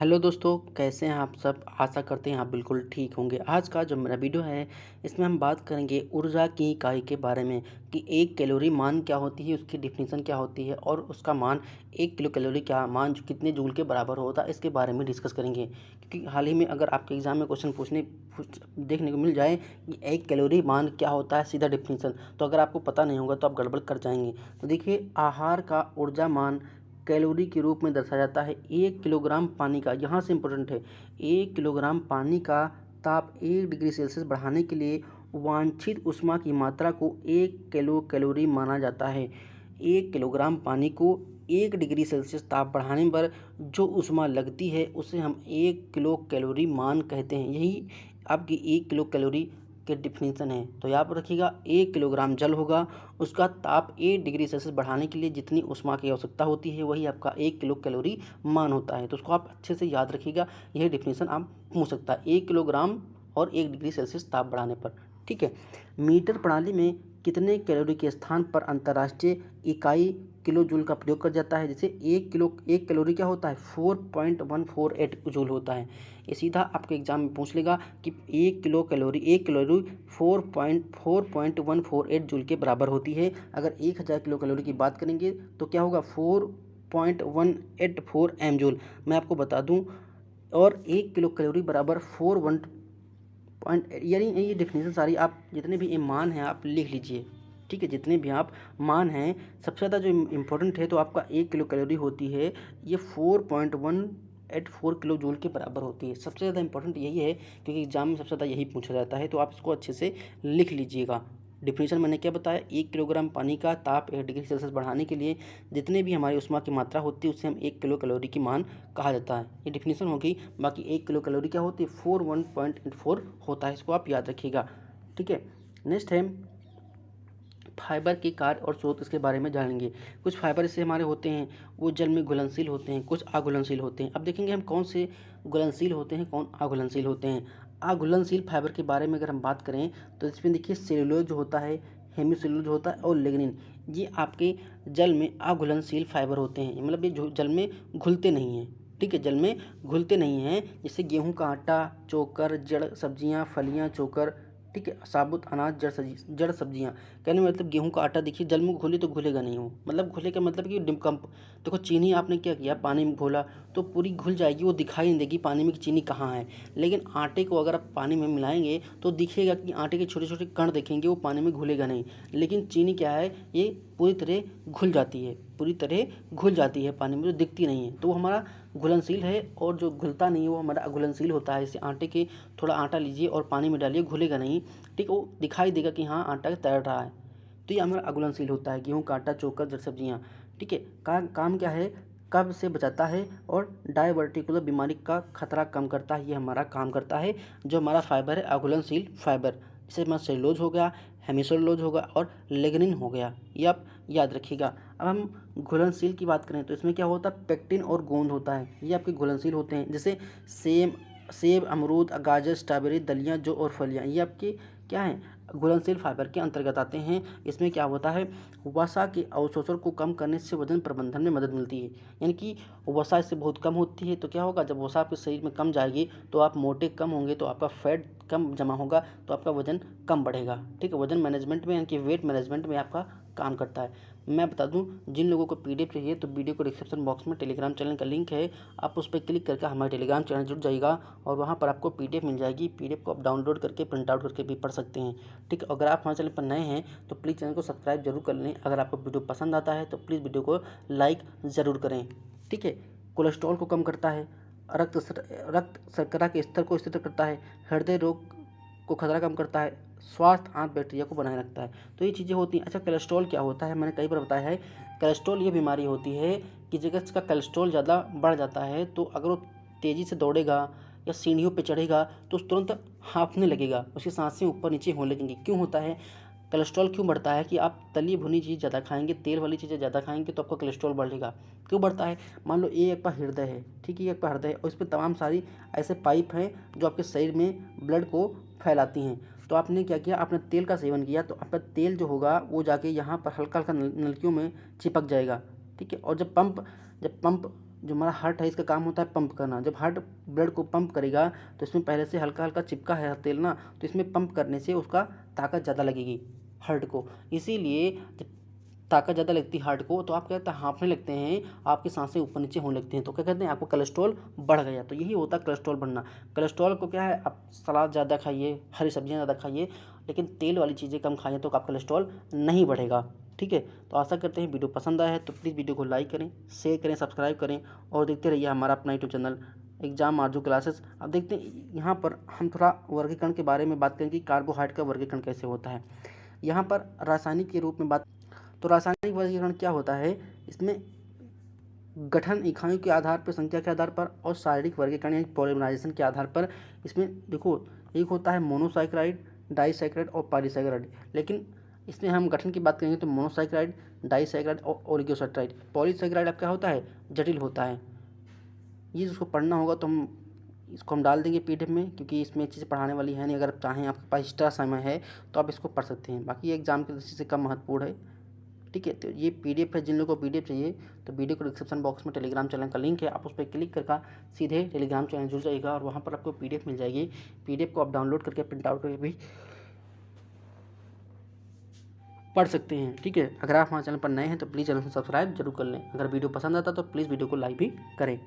Hello दोस्तों, कैसे हैं आप सब? आशा करते हैं आप बिल्कुल ठीक होंगे। आज का जो मेरा वीडियो है, इसमें हम बात करेंगे ऊर्जा की इकाई के बारे में कि 1 कैलोरी मान क्या होती है, उसकी डेफिनेशन क्या होती है और उसका मान 1 किलो कैलोरी क्या मान कितने जूल के बराबर होता है, इसके बारे में डिस्कस करेंगे। क्योंकि हाल ही में अगर आपके एग्ज़ाम में क्वेश्चन देखने को मिल जाए कि 1 कैलोरी मान क्या होता है, सीधा डेफिनेशन, तो अगर आपको पता नहीं होगा तो आप गड़बड़ कर जाएँगे। तो देखिए, आहार का ऊर्जा मान कैलोरी के रूप में दर्शाया जाता है 1 किलोग्राम पानी का। यहाँ से इम्पोर्टेंट है, 1 किलोग्राम पानी का ताप 1 डिग्री सेल्सियस बढ़ाने के लिए वांछित ऊष्मा की मात्रा को 1 कैलोरी माना जाता है। 1 किलोग्राम पानी को 1 डिग्री सेल्सियस ताप बढ़ाने पर जो ऊष्मा लगती है उसे हम 1 किलो कैलोरी मान कहते हैं। यही आपकी 1 किलो कैलोरी के डिफिनीशन है। तो याद रखिएगा, 1 किलोग्राम जल होगा, उसका ताप 1 डिग्री सेल्सियस बढ़ाने के लिए जितनी ऊष्मा की आवश्यकता होती है वही आपका 1 किलो कैलोरी मान होता है। तो उसको आप अच्छे से याद रखिएगा, यह डेफिनेशन आप पूछ सकता है 1 किलोग्राम और 1 डिग्री सेल्सियस ताप बढ़ाने पर। ठीक है। मीटर प्रणाली में कितने कैलोरी के स्थान पर अंतर्राष्ट्रीय इकाई किलो जूल का प्रयोग कर जाता है? जैसे 1 कैलोरी क्या होता है? 4.148 जूल होता है। ये सीधा आपके एग्जाम में पूछ लेगा कि 1 कैलोरी 4.148 जूल के बराबर होती है। अगर 1000 किलो कैलोरी की बात करेंगे तो क्या होगा? 4.184 एम जूल। मैं आपको बता दूं, और 1 किलो कैलोरी बराबर 41 पॉइंट, यानी ये डेफिनेशन सारी आप जितने भी ये मान हैं आप लिख लीजिए। ठीक है, जितने भी आप मान हैं, सबसे ज़्यादा जो इम्पोर्टेंट है तो आपका 1 किलो कैलोरी होती है, ये 4.184 किलो जूल के बराबर होती है। सबसे ज़्यादा इंपॉर्टेंट यही है क्योंकि एग्जाम में सबसे ज़्यादा यही पूछा जाता है, तो आप इसको अच्छे से लिख लीजिएगा। डिफिनीशन मैंने क्या बताया? 1 किलोग्राम पानी का ताप 1 डिग्री सेल्सियस बढ़ाने के लिए जितने भी हमारी उष्मा की मात्रा होती है उसे हम 1 किलो कैलोरी की मान कहा जाता है। ये डिफिनीशन होगी। बाकी 1 किलो कैलोरी क्या होती है? 41.84 होता है। इसको आप याद रखिएगा। ठीक है। नेक्स्ट है फाइबर के कार्य और स्रोत, इसके बारे में जानेंगे। कुछ फाइबर इससे हमारे होते हैं वो जल में घुलनशील होते हैं, कुछ अघुलनशील होते हैं। अब देखेंगे हम कौन से घुलनशील होते हैं, कौन अघुलनशील होते हैं। अघुलनशील फाइबर के बारे में अगर हम बात करें तो इसमें देखिए, सेलुलोज जो होता है, हेमिसेलुलोज होता है और लिग्निन, ये आपके जल में अघुलनशील फाइबर होते हैं। मतलब ये जल में घुलते नहीं हैं। ठीक है, जल में घुलते नहीं हैं। जैसे गेहूं का आटा, चोकर, जड़ सब्जियां, फलियां, चोकर, ठीक है, साबुत अनाज, जड़ सब्जियां। कहने का मतलब, गेहूं का आटा देखिए जल में घुले तो घुलेगा नहीं वो, मतलब घुले का मतलब कि डिकम्प। देखो, चीनी आपने क्या किया, पानी में घोला तो पूरी घुल जाएगी, वो दिखाई नहीं देगी पानी में कि चीनी कहाँ है। लेकिन आटे को अगर आप पानी में मिलाएंगे तो दिखेगा कि आटे के छोटे छोटे कण दिखेंगे, वो पानी में घुलेगा नहीं। लेकिन चीनी क्या है, ये पूरी तरह घुल जाती है, पूरी तरह घुल जाती है पानी में, जो दिखती नहीं है। तो वो हमारा घुलनशील है, और जो घुलता नहीं है वो हमारा अघुलनशील होता है। जैसे आटे के, थोड़ा आटा लीजिए और पानी में डालिए, घुलेगा नहीं। ठीक, वो दिखाई देगा कि हाँ आटा तैर रहा है। तो ये हमारा अघुलनशील होता है, गेहूं का आटा, चोकर, जड़ सब्जियां। ठीक है। काम क्या है? कब्ज से बचाता है और डायवर्टिकुलर बीमारी का खतरा कम करता है। ये हमारा काम करता है जो हमारा फाइबर है, अघुलनशील फाइबर। जैसे हमारा सेलुलोज हो गया, हेमिसेलुलोज होगा और लिग्निन हो गया। ये आप याद रखिएगा। अब हम घुलनशील की बात करें तो इसमें क्या होता है? पेक्टिन और गोंद होता है, ये आपके घुलनशील होते हैं। जैसे सेब, अमरूद, गाजर, स्ट्रॉबेरी, दलियाँ, जौ और फलियाँ, ये आपकी क्या है? घुलनशील फाइबर के अंतर्गत आते हैं। इसमें क्या होता है? वसा के अवशोषण को कम करने से वजन प्रबंधन में मदद मिलती है। यानी कि वसा इससे बहुत कम होती है, तो क्या होगा? जब वसा आपके शरीर में कम जाएगी तो आप मोटे कम होंगे, तो आपका फैट कम जमा होगा, तो आपका वजन कम बढ़ेगा। ठीक है, वजन मैनेजमेंट में यानी कि वेट मैनेजमेंट में आपका काम करता है। मैं बता दूं, जिन लोगों को पीडीएफ चाहिए तो वीडियो को डिस्क्रिप्शन बॉक्स में टेलीग्राम चैनल का लिंक है, आप उस पर क्लिक करके हमारे टेलीग्राम चैनल जुड़ जाइएगा और वहाँ पर आपको पीडीएफ मिल जाएगी। पीडीएफ को आप डाउनलोड करके प्रिंट आउट करके भी पढ़ सकते हैं। ठीक है, अगर आप हमारे चैनल पर नए हैं तो प्लीज़ चैनल को सब्सक्राइब जरूर कर लें। अगर आपको वीडियो पसंद आता है तो प्लीज़ वीडियो को लाइक ज़रूर करें। ठीक है। कोलेस्ट्रॉल को कम करता है, रक्त शर्करा के स्तर को स्थिर करता है, हृदय रोग को खतरा कम करता है, स्वास्थ्य आंत बैक्टीरिया को बनाए रखता है। तो ये चीज़ें होती हैं। अच्छा, कोलेस्ट्रॉल क्या होता है? मैंने कई बार बताया है, कोलेस्ट्रॉल ये बीमारी होती है कि जगह इसका कोलेस्ट्रॉल ज़्यादा बढ़ जाता है तो अगर वो तेज़ी से दौड़ेगा या सीढ़ियों पे चढ़ेगा तो उस तुरंत हाँफने लगेगा, उसकी सांसें ऊपर नीचे होने लगेंगी। क्यों होता है? कोलेस्ट्रॉल क्यों बढ़ता है कि आप तली भुनी चीज़ ज़्यादा खाएंगे, तेल वाली चीज़ें ज़्यादा खाएंगे तो आपका कोलेस्ट्रॉल बढ़ेगा। क्यों बढ़ता है? मान लो ये आपका हृदय है, ठीक है, ये आपका हृदय है और इस पर तमाम सारी ऐसे पाइप हैं जो आपके शरीर में ब्लड को फैलाती हैं। तो आपने क्या किया? आपने तेल का सेवन किया तो आपका तेल जो होगा वो जाके यहाँ पर हल्का हल्का नलकियों में चिपक जाएगा। ठीक है, और जब पंप जो हमारा हार्ट है इसका काम होता है पंप करना। जब हार्ट ब्लड को पंप करेगा तो इसमें पहले से हल्का हल्का चिपका है तेल ना, तो इसमें पंप करने से उसका ताकत ज़्यादा लगेगी हार्ट को। इसीलिए जब ताकत ज़्यादा लगती है हार्ट को तो आप क्या कहते हैं हाँफने लगते हैं, आपकी सांसें ऊपर नीचे होने लगती हैं, तो क्या कहते हैं आपको कोलेस्ट्रॉल बढ़ गया। तो यही होता है कोलेस्ट्रॉल बढ़ना। कोलेस्ट्रॉल को क्या है, आप सलाद ज़्यादा खाइए, हरी सब्जियाँ ज़्यादा खाइए, लेकिन तेल वाली चीज़ें कम खाइए तो आपका कोलेस्ट्रॉल नहीं बढ़ेगा। ठीक है, तो आशा करते हैं वीडियो पसंद आया है तो प्लीज़ वीडियो को लाइक करें, शेयर करें, सब्सक्राइब करें और देखते रहिए हमारा अपना यूट्यूब चैनल एग्जाम आरजू क्लासेस। अब देखते हैं यहाँ पर हम थोड़ा वर्गीकरण के बारे में बात करेंगे कि कार्बोहाइड्रेट का वर्गीकरण कैसे होता है। यहाँ पर रासायनिक के रूप में बात, तो रासायनिक वर्गीकरण क्या होता है, इसमें गठन इकाइयों के आधार पर, संख्या के आधार पर और शारीरिक वर्गीकरण यानी पॉलीमराइजेशन के आधार पर। इसमें देखो एक होता है मोनोसाइक्राइड, डाइसैक्राइड और पॉलीसैक्राइड, लेकिन इसमें हम गठन की बात करेंगे तो मोनोसाइक्राइड, डाइसैक्राइड और ओलिगोसैक्राइड। पॉलीसैक्राइड अब क्या होता है, जटिल होता है। ये जिसको पढ़ना होगा तो हम डाल देंगे पीडीएफ में, क्योंकि इसमें चीज़ें पढ़ाने वाली है नहीं। अगर आप चाहें आपके पास एक्स्ट्रा समय है तो आप इसको पढ़ सकते हैं, बाकी ये एग्जाम की दृष्टि से कम महत्वपूर्ण है। ठीक है, तो ये पीडीएफ है, जिन लोगों को पीडीएफ चाहिए तो वीडियो को डिस्क्रिप्शन बॉक्स में टेलीग्राम चैनल का लिंक है, आप उस पर क्लिक करके सीधे टेलीग्राम चैनल जुड़ जाएगा और वहाँ पर आपको पीडीएफ मिल जाएगी। पीडीएफ को आप डाउनलोड करके प्रिंट आउट करके भी पढ़ सकते हैं। ठीक है, अगर आप हमारे चैनल पर नए हैं तो प्लीज़ चैनल को सब्सक्राइब जरूर कर लें। अगर वीडियो पसंद आता तो प्लीज़ वीडियो को लाइक भी करें।